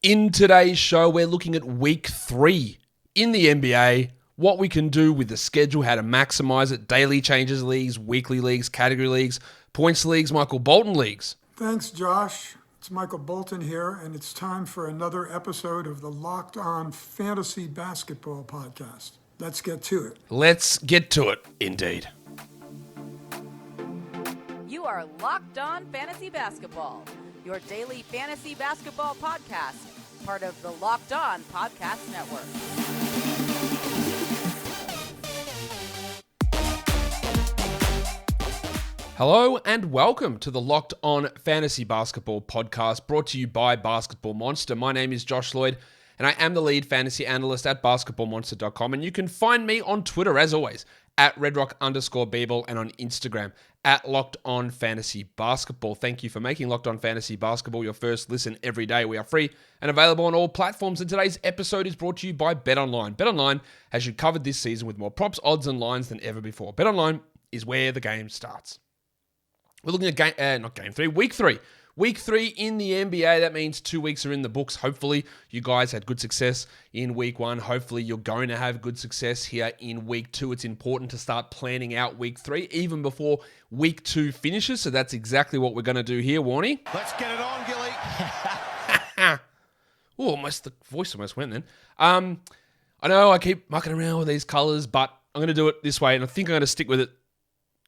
In today's show, we're looking at week 3 in the NBA, what we can do with the schedule, how to maximize it, daily changes leagues, weekly leagues, category leagues, points leagues, Michael Bolton leagues. Thanks, Josh. It's Michael Bolton here, and it's time for another episode of the Locked On Fantasy Basketball Podcast. Let's get to it. Let's get to it, indeed. You are Locked On Fantasy Basketball, your daily fantasy basketball podcast, part of the Locked On Podcast Network. Hello and welcome to the Locked On Fantasy Basketball Podcast, brought to you by Basketball Monster. My name is Josh Lloyd, and I am the lead fantasy analyst at basketballmonster.com, and you can find me on Twitter, as always, at redrock_Beeble, and on Instagram at Locked On Fantasy Basketball. Thank you for making Locked On Fantasy Basketball your first listen every day. We are free and available on all platforms, and today's episode is brought to you by BetOnline. BetOnline has you covered this season with more props, odds, and lines than ever before. BetOnline is where the game starts. We're looking at week 3. Week 3 in the NBA, that means 2 weeks are in the books. Hopefully, you guys had good success in week 1. Hopefully, you're going to have good success here in week 2. It's important to start planning out week 3, even before week 2 finishes. So that's exactly what we're going to do here, Warnie. Let's get it on, Gilly. The voice almost went then. I know I keep mucking around with these colors, but I'm going to do it this way, and I think I'm going to stick with it.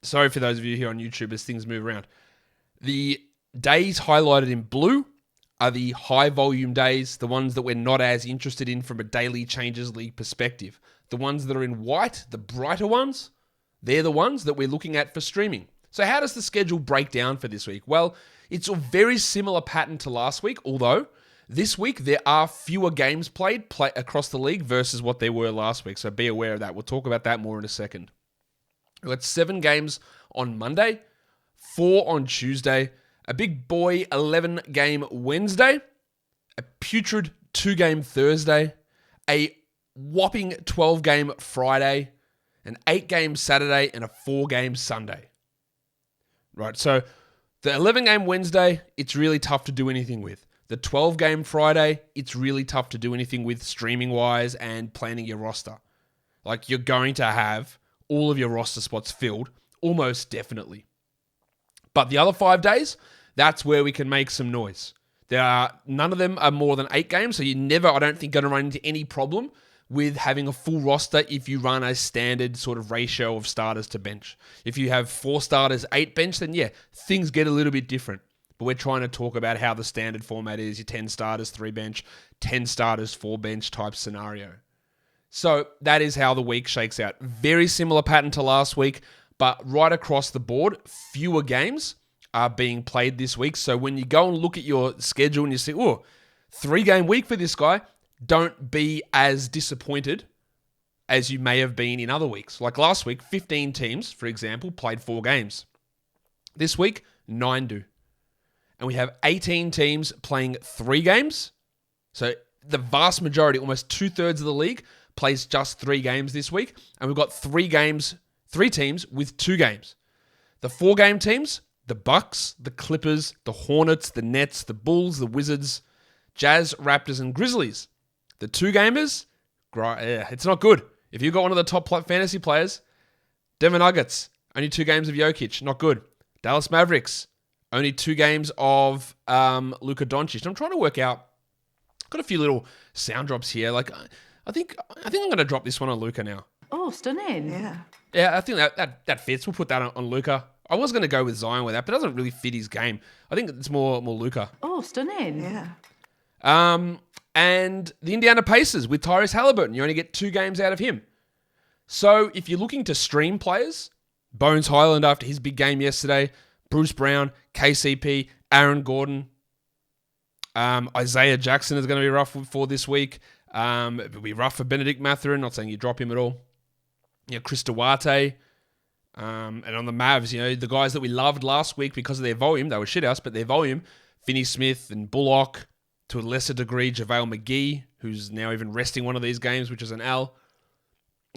Sorry for those of you here on YouTube as things move around. The days highlighted in blue are the high volume days, the ones that we're not as interested in from a daily changes league perspective. The ones that are in white, the brighter ones, they're the ones that we're looking at for streaming. So how does the schedule break down for this week? Well, it's a very similar pattern to last week, although this week there are fewer games played across the league versus what there were last week. So be aware of that. We'll talk about that more in a second. We've got 7 games on Monday, 4 on Tuesday, a big boy 11-game Wednesday, a putrid 2-game Thursday, a whopping 12-game Friday, an 8-game Saturday, and a 4-game Sunday. Right, so the 11-game Wednesday, it's really tough to do anything with. The 12-game Friday, it's really tough to do anything with streaming-wise and planning your roster. Like, you're going to have all of your roster spots filled, almost definitely. But the other 5 days, that's where we can make some noise. None of them are more than 8 games, so you're never, I don't think, going to run into any problem with having a full roster if you run a standard sort of ratio of starters to bench. If you have 4 starters, 8 bench, then yeah, things get a little bit different. But we're trying to talk about how the standard format is, your 10 starters, 3 bench, 10 starters, 4 bench type scenario. So that is how the week shakes out. Very similar pattern to last week, but right across the board, fewer games are being played this week. So when you go and look at your schedule and you see, 3-game week for this guy, don't be as disappointed as you may have been in other weeks. Like last week, 15 teams, for example, played 4 games. This week, 9 do. And we have 18 teams playing 3 games. So the vast majority, almost 2/3 of the league, plays just 3 games this week. And we've got 3 teams with 2 games. The 4-game teams, the Bucks, the Clippers, the Hornets, the Nets, the Bulls, the Wizards, Jazz, Raptors, and Grizzlies. The 2-gamers, it's not good. If you've got one of the top fantasy players, Denver Nuggets, only 2 games of Jokic, not good. Dallas Mavericks, only 2 games of Luka Doncic. I'm trying to work out, I've got a few little sound drops here. Like, I think I'm going to drop this one on Luka now. Oh, stunning. Yeah, I think that fits. We'll put that on Luka. I was going to go with Zion with that, but it doesn't really fit his game. I think it's more Luka. Oh, stunning. And the Indiana Pacers with Tyrese Halliburton. You only get 2 games out of him. So if you're looking to stream players, Bones Highland after his big game yesterday, Bruce Brown, KCP, Aaron Gordon, Isaiah Jackson is going to be rough for this week. It'll be rough for Benedict Mathurin. Not saying you drop him at all. Chris Duarte. And on the Mavs, the guys that we loved last week because of their volume, they were shithouse, but their volume, Finney-Smith and Bullock, to a lesser degree, JaVale McGee, who's now even resting one of these games, which is an L.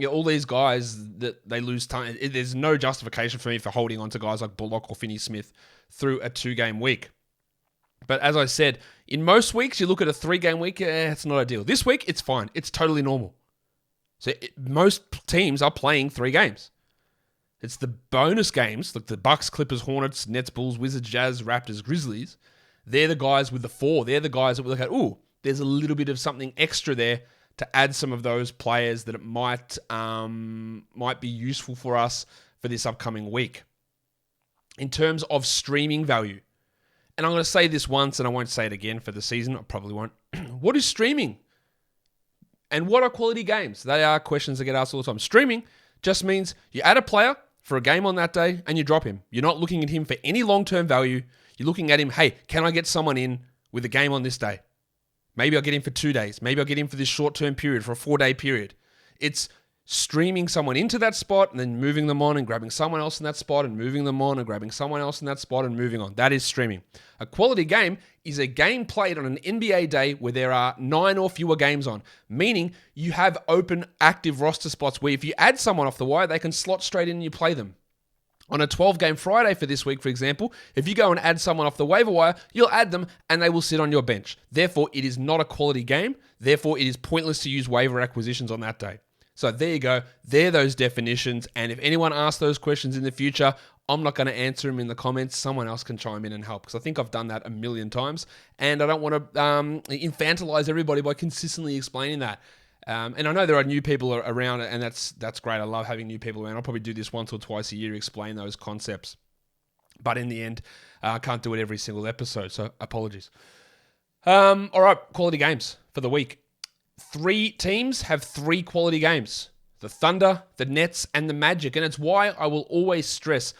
All these guys that they lose time. There's no justification for me for holding on to guys like Bullock or Finney-Smith through a 2-game week. But as I said, in most weeks, you look at a 3-game week, it's not ideal. This week, it's fine. It's totally normal. So most teams are playing 3 games. It's the bonus games, like the Bucks, Clippers, Hornets, Nets, Bulls, Wizards, Jazz, Raptors, Grizzlies. They're the guys with the 4. They're the guys that we look at, there's a little bit of something extra there to add some of those players that it might be useful for us for this upcoming week. In terms of streaming value, and I'm going to say this once and I won't say it again for the season, I probably won't. What is streaming? And what are quality games? They are questions that get asked all the time. Streaming just means you add a player for a game on that day and you drop him. You're not looking at him for any long-term value. You're looking at him, hey, can I get someone in with a game on this day? Maybe I'll get him for 2 days. Maybe I'll get him for this short-term period, for a 4-day period. It's streaming someone into that spot and then moving them on and grabbing someone else in that spot and moving them on and grabbing someone else in that spot and moving on. That is streaming. A quality game is a game played on an NBA day where there are 9 or fewer games on, meaning you have open, active roster spots where if you add someone off the wire, they can slot straight in and you play them. On a 12-game Friday for this week, for example, if you go and add someone off the waiver wire, you'll add them and they will sit on your bench. Therefore, it is not a quality game. Therefore, it is pointless to use waiver acquisitions on that day. So there you go. They're those definitions. And if anyone asks those questions in the future, I'm not going to answer them in the comments. Someone else can chime in and help because I think I've done that a million times. And I don't want to infantilize everybody by consistently explaining that. And I know there are new people around, and that's great. I love having new people around. I'll probably do this once or twice a year to explain those concepts. But in the end, I can't do it every single episode, so apologies. All right, quality games for the week. 3 teams have 3 quality games. The Thunder, the Nets, and the Magic. And it's why I will always stress,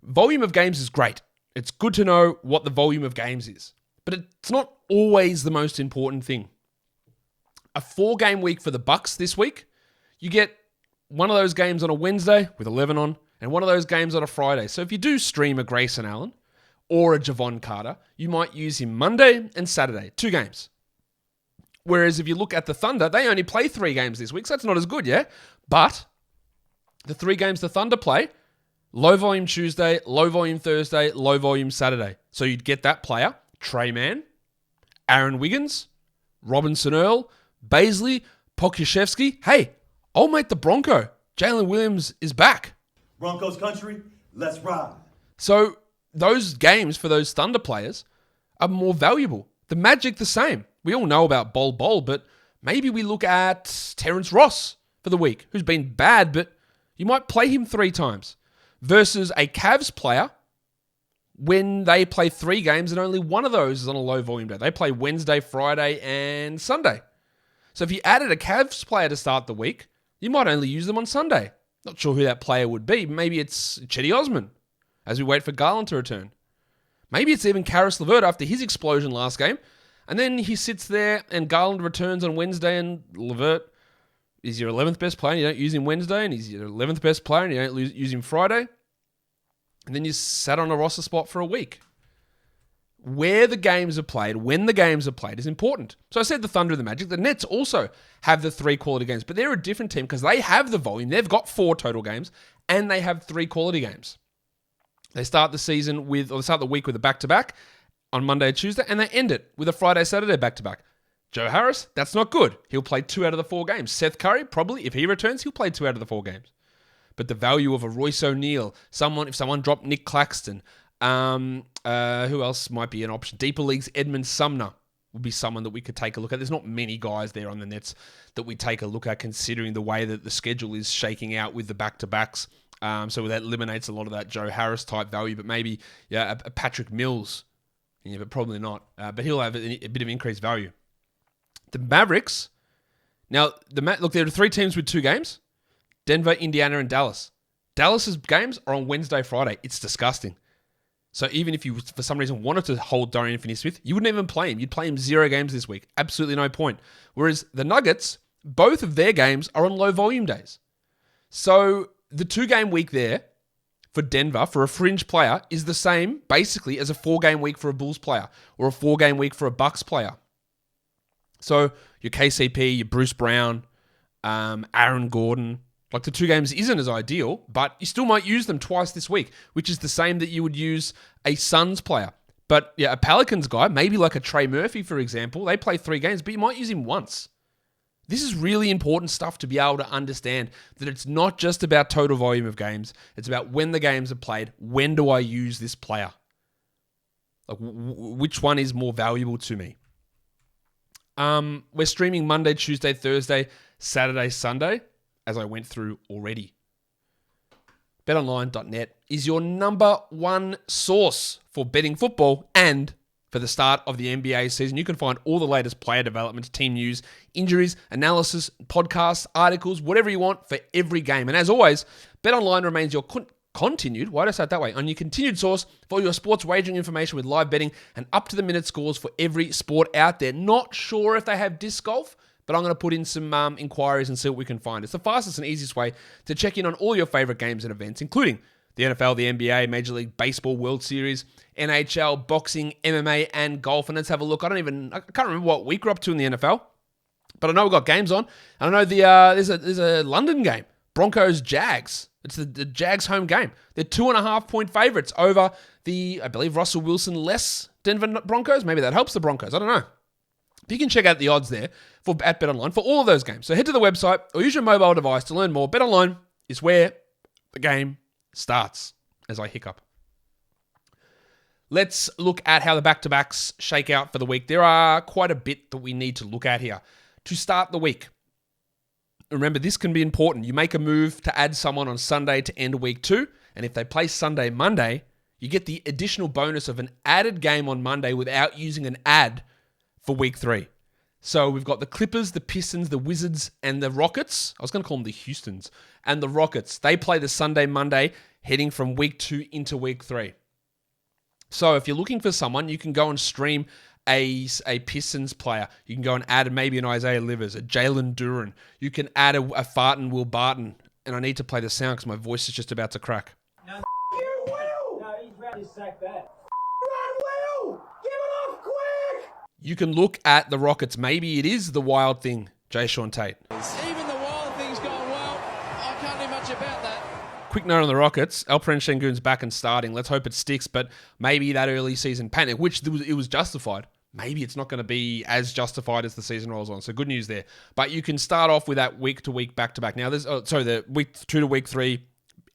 volume of games is great. It's good to know what the volume of games is. But it's not always the most important thing. A 4-game week for the Bucks this week, you get one of those games on a Wednesday with 11 on, and one of those games on a Friday. So if you do stream a Grayson Allen or a Javon Carter, you might use him Monday and Saturday, 2 games. Whereas if you look at the Thunder, they only play 3 games this week, so that's not as good, yeah? But the 3 games the Thunder play, low volume Tuesday, low volume Thursday, low volume Saturday. So you'd get that player, Trey Mann, Aaron Wiggins, Robinson Earl, Baisley, Pokusevski. Hey, old mate the Bronco, Jalen Williams is back. Broncos country, let's ride. So those games for those Thunder players are more valuable. The Magic the same. We all know about Bol, but maybe we look at Terrence Ross for the week, who's been bad, but you might play him 3 times, versus a Cavs player when they play 3 games and only one of those is on a low volume day. They play Wednesday, Friday, and Sunday. So if you added a Cavs player to start the week, you might only use them on Sunday. Not sure who that player would be. Maybe it's Chetty Osman, as we wait for Garland to return. Maybe it's even Karis LeVert after his explosion last game. And then he sits there and Garland returns on Wednesday and LeVert is your 11th best player and you don't use him Wednesday, and he's your 11th best player and you don't use him Friday. And then you sat on a roster spot for a week. Where the games are played, when the games are played is important. So I said the Thunder and the Magic. The Nets also have the 3 quality games, but they're a different team because they have the volume. They've got 4 total games and they have 3 quality games. They start the week with a back-to-back on Monday and Tuesday, and they end it with a Friday, Saturday back-to-back. Joe Harris, that's not good. He'll play 2 out of the 4 games. Seth Curry, probably, if he returns, he'll play 2 out of the 4 games. But the value of a Royce O'Neal, if someone dropped Nick Claxton, who else might be an option? Deeper leagues, Edmund Sumner would be someone that we could take a look at. There's not many guys there on the Nets that we take a look at, considering the way that the schedule is shaking out with the back-to-backs. So that eliminates a lot of that Joe Harris type value, but maybe a Patrick Mills. Yeah, but probably not. But he'll have a bit of increased value. The Mavericks. Now, look, there are 3 teams with 2 games. Denver, Indiana, and Dallas. Dallas's games are on Wednesday, Friday. It's disgusting. So even if you, for some reason, wanted to hold Dorian Finney-Smith, you wouldn't even play him. You'd play him 0 games this week. Absolutely no point. Whereas the Nuggets, both of their games are on low volume days. So the 2-game week there for Denver, for a fringe player, is the same, basically, as a 4-game week for a Bulls player or a 4-game week for a Bucks player. So your KCP, your Bruce Brown, Aaron Gordon, like the 2 games isn't as ideal, but you still might use them twice this week, which is the same that you would use a Suns player. But yeah, a Pelicans guy, maybe like a Trey Murphy, for example, they play 3 games, but you might use him once. This is really important stuff to be able to understand that it's not just about total volume of games. It's about when the games are played. When do I use this player? Like, which one is more valuable to me? We're streaming Monday, Tuesday, Thursday, Saturday, Sunday, as I went through already. BetOnline.net is your number one source for betting football and for the start of the NBA season. You can find all the latest player developments, team news, injuries, analysis, podcasts, articles, whatever you want for every game. And as always, BetOnline remains your continued source for your sports wagering information with live betting and up-to-the-minute scores for every sport out there. Not sure if they have disc golf, but I'm going to put in some inquiries and see what we can find. It's the fastest and easiest way to check in on all your favorite games and events, including the NFL, the NBA, Major League Baseball, World Series, NHL, boxing, MMA, and golf. And let's have a look. I can't remember what week we're up to in the NFL, but I know we've got games on. And I know there's a London game, Broncos-Jags. It's the Jags home game. They're 2.5-point favorites over the, I believe, Russell Wilson-less Denver Broncos. Maybe that helps the Broncos. I don't know. But you can check out the odds there at BetOnline for all of those games. So head to the website or use your mobile device to learn more. BetOnline is where the game starts, as I hiccup. Let's look at how the back-to-backs shake out for the week. There are quite a bit that we need to look at here. To start the week, remember, this can be important. You make a move to add someone on Sunday to end week 2, and if they play Sunday, Monday, you get the additional bonus of an added game on Monday without using an ad for week 3. So we've got the Clippers, the Pistons, the Wizards, and the Rockets. I was going to call them the Houstons. And the Rockets. They play the Sunday, Monday, heading from week 2 into week 3. So if you're looking for someone, you can go and stream a Pistons player. You can go and add maybe an Isaiah Livers, a Jalen Duren. You can add a Farton Will Barton. And I need to play the sound because my voice is just about to crack. No, you will! No, he's ready to sack that. Run, Will! Give it off quick! You can look at the Rockets. Maybe it is the wild thing, Jay Sean Tate. Even the wild thing's going well. I can't do much about that. Quick note on the Rockets. Alperen Şengün's back and starting. Let's hope it sticks, but maybe that early season panic, which it was justified. Maybe it's not going to be as justified as the season rolls on. So good news there. But you can start off with that week-to-week back-to-back. Now, the week 2 to week 3,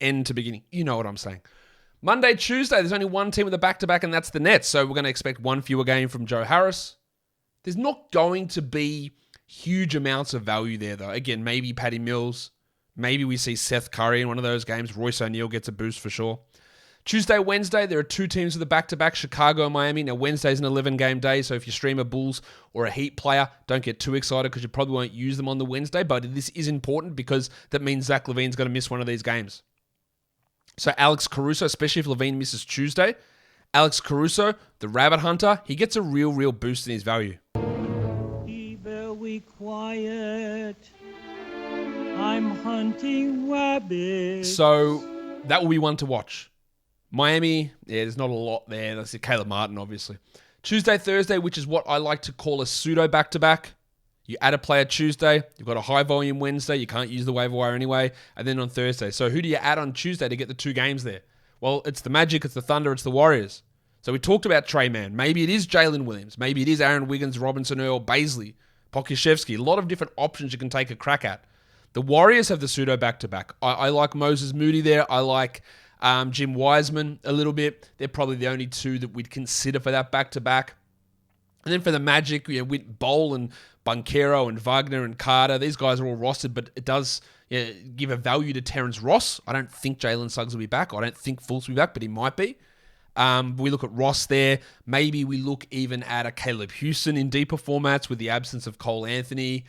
end to beginning. You know what I'm saying. Monday, Tuesday, there's only one team with a back-to-back, and that's the Nets. So we're going to expect one fewer game from Joe Harris. There's not going to be huge amounts of value there, though. Again, maybe Patty Mills. Maybe we see Seth Curry in one of those games. Royce O'Neal gets a boost for sure. Tuesday, Wednesday, there are 2 teams with a back-to-back, Chicago and Miami. Now, Wednesday's an 11-game day, so if you stream a Bulls or a Heat player, don't get too excited because you probably won't use them on the Wednesday, but this is important because that means Zach LaVine's going to miss one of these games. So Alex Caruso, especially if LaVine misses Tuesday, Alex Caruso, the rabbit hunter, he gets a real boost in his value. Be very quiet. I'm hunting rabbits. So that will be one to watch. Miami, yeah, there's not a lot there. That's Caleb Martin, obviously. Tuesday, Thursday, which is what I like to call a pseudo back-to-back. You add a player Tuesday. You've got a high-volume Wednesday. You can't use the waiver wire anyway. And then on Thursday. So who do you add on Tuesday to get the 2 games there? Well, it's the Magic, it's the Thunder, it's the Warriors. So we talked about Trey Mann. Maybe it is Jalen Williams. Maybe it is Aaron Wiggins, Robinson Earl, Baisley, Pokusevski. A lot of different options you can take a crack at. The Warriors have the pseudo back-to-back. I like Moses Moody there. I like Jim Wiseman a little bit. They're probably the only 2 that we'd consider for that back-to-back. And then for the Magic, with Bowl and Banchero and Wagner and Carter, these guys are all rostered, but it does give a value to Terrence Ross. I don't think Jalen Suggs will be back. I don't think Fultz will be back, but he might be. We look at Ross there. Maybe we look even at a Caleb Houston in deeper formats with the absence of Cole Anthony.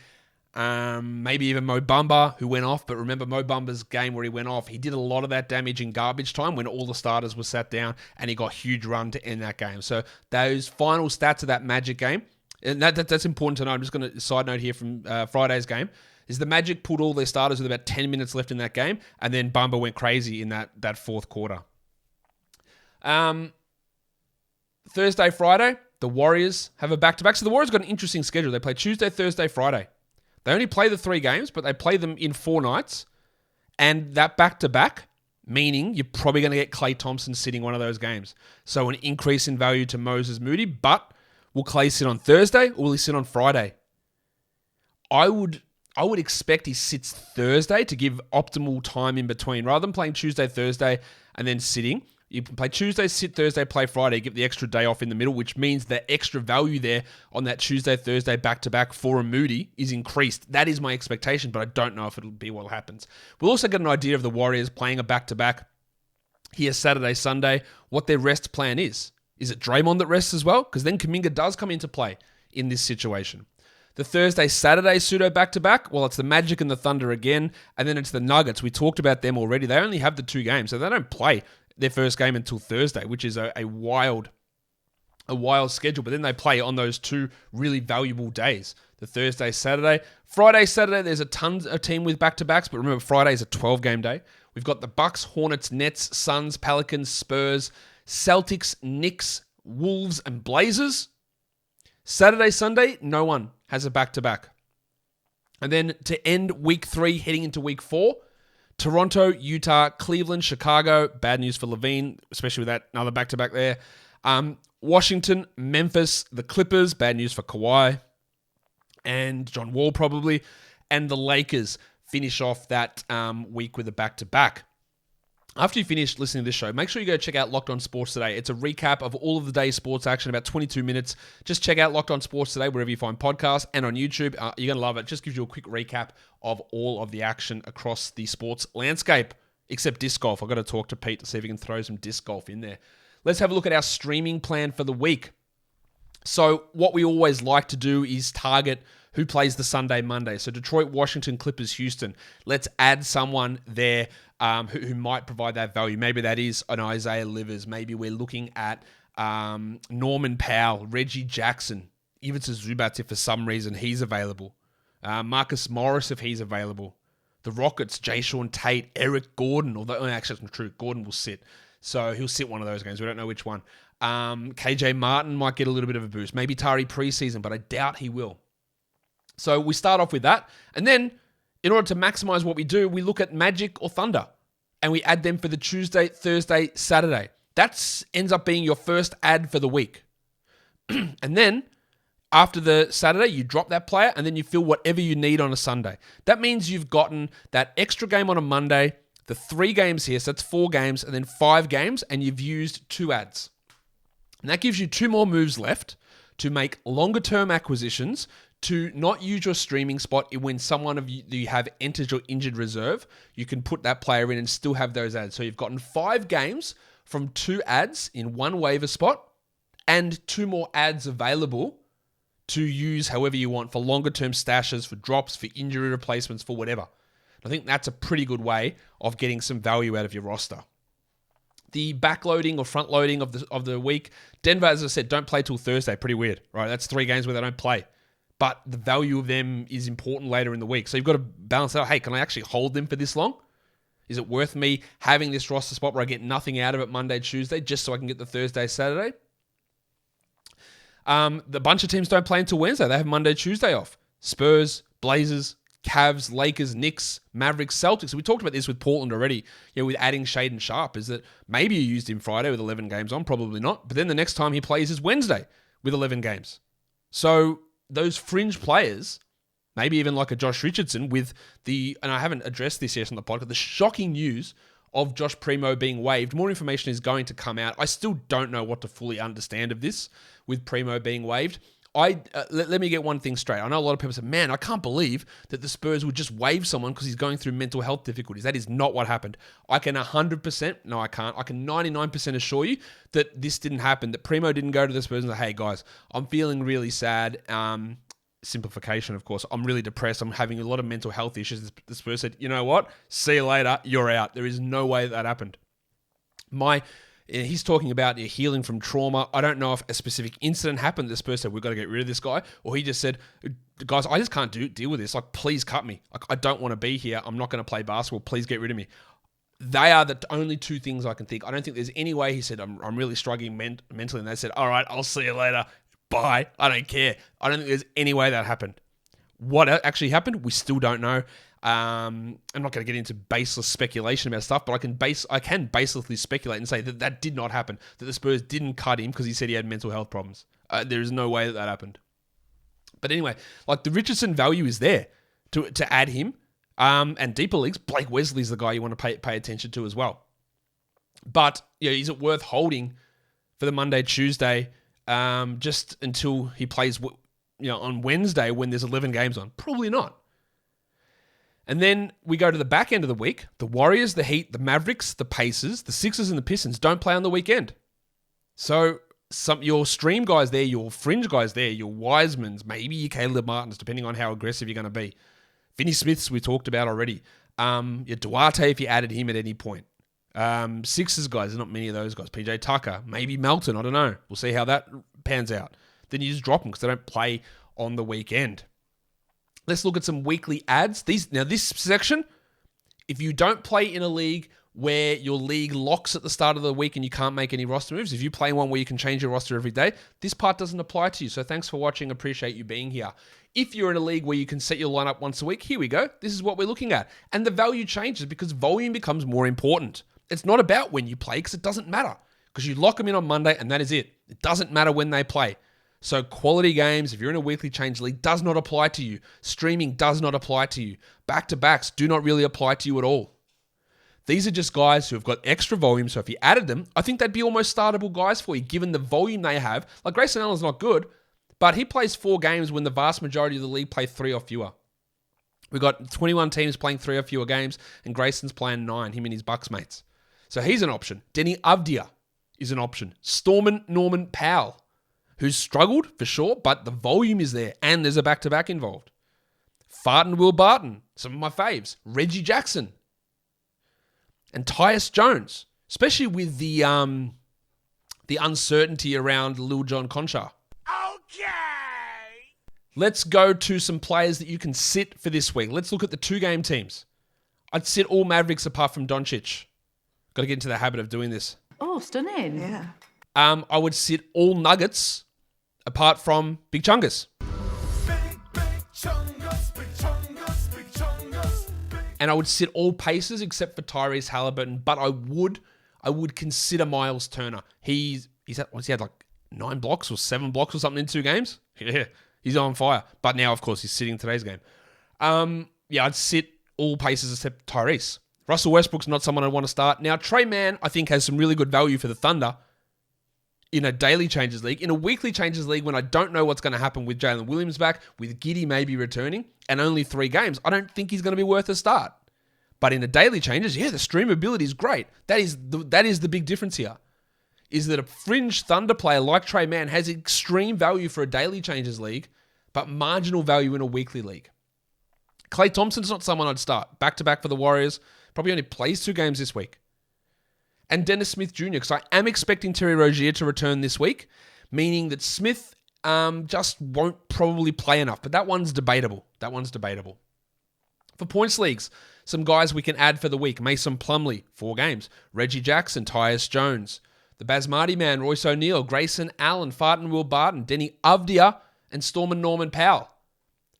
Maybe even Mo Bamba, who went off. But remember Mo Bamba's game where he went off, he did a lot of that damage in garbage time when all the starters were sat down, and he got a huge run to end that game. So those final stats of that Magic game, and that's important to know. I'm just going to side note here from Friday's game, is the Magic pulled all their starters with about 10 minutes left in that game, and then Bamba went crazy in that fourth quarter. Thursday, Friday, the Warriors have a back-to-back. So the Warriors got an interesting schedule. They play Tuesday, Thursday, Friday. They only play the 3 games, but they play them in 4 nights. And that back-to-back meaning you're probably going to get Klay Thompson sitting one of those games. So an increase in value to Moses Moody, but will Klay sit on Thursday or will he sit on Friday? I would expect he sits Thursday to give optimal time in between. Rather than playing Tuesday, Thursday, and then sitting, you can play Tuesday, sit Thursday, play Friday, get the extra day off in the middle, which means the extra value there on that Tuesday, Thursday back-to-back for a Moody is increased. That is my expectation, but I don't know if it'll be what happens. We'll also get an idea of the Warriors playing a back-to-back here Saturday, Sunday, what their rest plan is. Is it Draymond that rests as well? Because then Kuminga does come into play in this situation. The Thursday, Saturday pseudo back-to-back, well, it's the Magic and the Thunder again, and then it's the Nuggets. We talked about them already. They only have the 2 games, so they don't play their first game until Thursday, which is a wild schedule. But then they play on those 2 really valuable days. The Thursday, Saturday. Friday, Saturday, there's a ton of team with back-to-backs, but remember, Friday is a 12-game day. We've got the Bucks, Hornets, Nets, Suns, Pelicans, Spurs, Celtics, Knicks, Wolves, and Blazers. Saturday, Sunday, no one has a back-to-back. And then to end week 3, heading into week 4, Toronto, Utah, Cleveland, Chicago. Bad news for Levine, especially with that another back-to-back there. Washington, Memphis, the Clippers. Bad news for Kawhi and John Wall probably. And the Lakers finish off that week with a back-to-back. After you finish listening to this show, make sure you go check out Locked On Sports Today. It's a recap of all of the day's sports action, about 22 minutes. Just check out Locked On Sports Today wherever you find podcasts and on YouTube. You're going to love it. Just gives you a quick recap of all of the action across the sports landscape, except disc golf. I've got to talk to Pete to see if he can throw some disc golf in there. Let's have a look at our streaming plan for the week. So what we always like to do is target who plays the Sunday, Monday. So Detroit, Washington, Clippers, Houston. Let's add someone there who might provide that value. Maybe that is an Isaiah Livers. Maybe we're looking at Norman Powell, Reggie Jackson, Ivica Zubac if for some reason he's available. Marcus Morris if he's available. The Rockets, Jayshawn Tate, Eric Gordon. Although actually that's not true. Gordon will sit. So he'll sit one of those games. We don't know which one. KJ Martin might get a little bit of a boost. Maybe Tari preseason, but I doubt he will. So we start off with that. And then, in order to maximize what we do, we look at Magic or Thunder. And we add them for the Tuesday, Thursday, Saturday. That ends up being your first ad for the week. And then, after the Saturday, you drop that player, and then you fill whatever you need on a Sunday. That means you've gotten that extra game on a Monday, the 3 games here, so that's 4 games, and then 5 games, and you've used 2 ads. And that gives you 2 more moves left to make longer-term acquisitions, to not use your streaming spot when someone of you have entered your injured reserve. You can put that player in and still have those ads. So you've gotten 5 games from 2 ads in 1 waiver spot and 2 more ads available to use however you want for longer-term stashes, for drops, for injury replacements, for whatever. I think that's a pretty good way of getting some value out of your roster. The backloading or front-loading of the week, Denver, as I said, don't play till Thursday. Pretty weird, right? That's 3 games where they don't play. But the value of them is important later in the week. So you've got to balance out, hey, can I actually hold them for this long? Is it worth me having this roster spot where I get nothing out of it Monday, Tuesday, just so I can get the Thursday, Saturday? The bunch of teams don't play until Wednesday. They have Monday, Tuesday off. Spurs, Blazers, Cavs, Lakers, Knicks, Mavericks, Celtics. We talked about this with Portland already, with adding Shaedon Sharpe, is that maybe you used him Friday with 11 games on, probably not. But then the next time he plays is Wednesday with 11 games. So those fringe players, maybe even like a Josh Richardson with and I haven't addressed this yet on the podcast, the shocking news of Josh Primo being waived. More information is going to come out. I still don't know what to fully understand of this with Primo being waived. Let me get one thing straight. I know a lot of people say, man, I can't believe that the Spurs would just waive someone because he's going through mental health difficulties. That is not what happened. I can 100%, no I can't, I can 99% assure you that this didn't happen, that Primo didn't go to the Spurs and say, hey guys, I'm feeling really sad. Simplification, of course. I'm really depressed. I'm having a lot of mental health issues. The Spurs said, you know what? See you later. You're out. There is no way that happened. He's talking about healing from trauma. I don't know if a specific incident happened. The Spurs said, we've got to get rid of this guy. Or he just said, guys, I just can't deal with this. Like, please cut me. Like, I don't want to be here. I'm not going to play basketball. Please get rid of me. They are the only 2 things I can think. I don't think there's any way he said, I'm really struggling mentally. And they said, all right, I'll see you later. Bye. I don't care. I don't think there's any way that happened. What actually happened, we still don't know. I'm not going to get into baseless speculation about stuff, but I can basically speculate and say that did not happen, that the Spurs didn't cut him because he said he had mental health problems. There is no way that happened. But anyway, like the Richardson value is there to add him. And deeper leagues, Blake Wesley's the guy you want to pay attention to as well. But is it worth holding for the Monday, Tuesday, just until he plays on Wednesday when there's 11 games on? Probably not. And then we go to the back end of the week. The Warriors, the Heat, the Mavericks, the Pacers, the Sixers, and the Pistons don't play on the weekend. So your stream guys there, your fringe guys there, your Wisemans, maybe your Caleb Martins, depending on how aggressive you're going to be. Finney Smiths we talked about already. Your Duarte if you added him at any point. Sixers guys, there's not many of those guys. PJ Tucker, maybe Melton, I don't know. We'll see how that pans out. Then you just drop them because they don't play on the weekend. Let's look at some weekly ads. This section, if you don't play in a league where your league locks at the start of the week and you can't make any roster moves, if you play one where you can change your roster every day, this part doesn't apply to you. So thanks for watching. Appreciate you being here. If you're in a league where you can set your lineup once a week, here we go. This is what we're looking at. And the value changes because volume becomes more important. It's not about when you play because it doesn't matter. Because you lock them in on Monday and that is it. It doesn't matter when they play. So quality games, if you're in a weekly change league, does not apply to you. Streaming does not apply to you. Back-to-backs do not really apply to you at all. These are just guys who have got extra volume, so if you added them, I think they'd be almost startable guys for you, given the volume they have. Like Grayson Allen's not good, but he plays 4 games when the vast majority of the league play 3 or fewer. We've got 21 teams playing 3 or fewer games, and Grayson's playing 9, him and his Bucks mates. So he's an option. Denny Avdia is an option. Stormin Norman Powell, who's struggled for sure, but the volume is there, and there's a back-to-back involved. Farton Will Barton, some of my faves. Reggie Jackson. And Tyus Jones, especially with the uncertainty around Lil John Conchar. Okay. Let's go to some players that you can sit for this week. Let's look at the 2-game teams. I'd sit all Mavericks apart from Doncic. Got to get into the habit of doing this. Oh, stunning. Yeah. I would sit all Nuggets apart from Big Chungus. And I would sit all Pacers except for Tyrese Halliburton, but I would consider Miles Turner. He's had like 9 blocks or 7 blocks or something in 2 games. Yeah, he's on fire. But now, of course, he's sitting today's game. I'd sit all Pacers except Tyrese. Russell Westbrook's not someone I want to start. Now, Trey Mann, I think, has some really good value for the Thunder in a daily changes league. In a weekly changes league, when I don't know what's going to happen with Jalen Williams back, with Giddey maybe returning, and only 3 games, I don't think he's going to be worth a start. But in a daily changes, the streamability is great. That is the big difference here, is that a fringe Thunder player like Trey Mann has extreme value for a daily changes league, but marginal value in a weekly league. Klay Thompson's not someone I'd start. Back-to-back for the Warriors. Probably only plays 2 games this week. And Dennis Smith Jr., because I am expecting Terry Rozier to return this week, meaning that Smith just won't probably play enough. But that one's debatable. For points leagues, some guys we can add for the week. Mason Plumlee, 4 games. Reggie Jackson, Tyus Jones. The Basmati Man, Royce O'Neal, Grayson Allen, Farton Will Barton, Denny Avdia, and Stormin Norman Powell.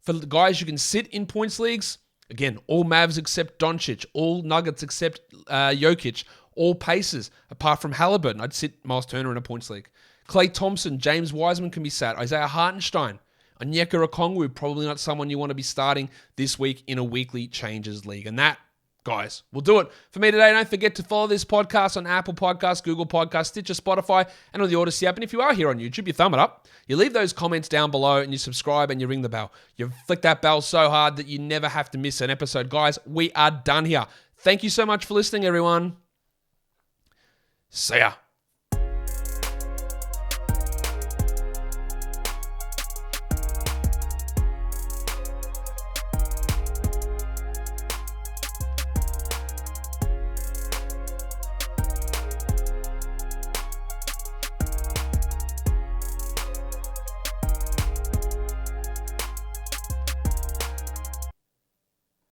For the guys you can sit in points leagues, again, all Mavs except Doncic, all Nuggets except Jokic, all Pacers apart from Halliburton. I'd sit Miles Turner in a points league. Klay Thompson, James Wiseman can be sat. Isaiah Hartenstein, Onyeka Okongwu, probably not someone you want to be starting this week in a weekly changes league. And that, guys, will do it for me today. Don't forget to follow this podcast on Apple Podcasts, Google Podcasts, Stitcher, Spotify, and on the Odyssey app. And if you are here on YouTube, you thumb it up. You leave those comments down below and you subscribe and you ring the bell. You flick that bell so hard that you never have to miss an episode. Guys, we are done here. Thank you so much for listening, everyone. See ya.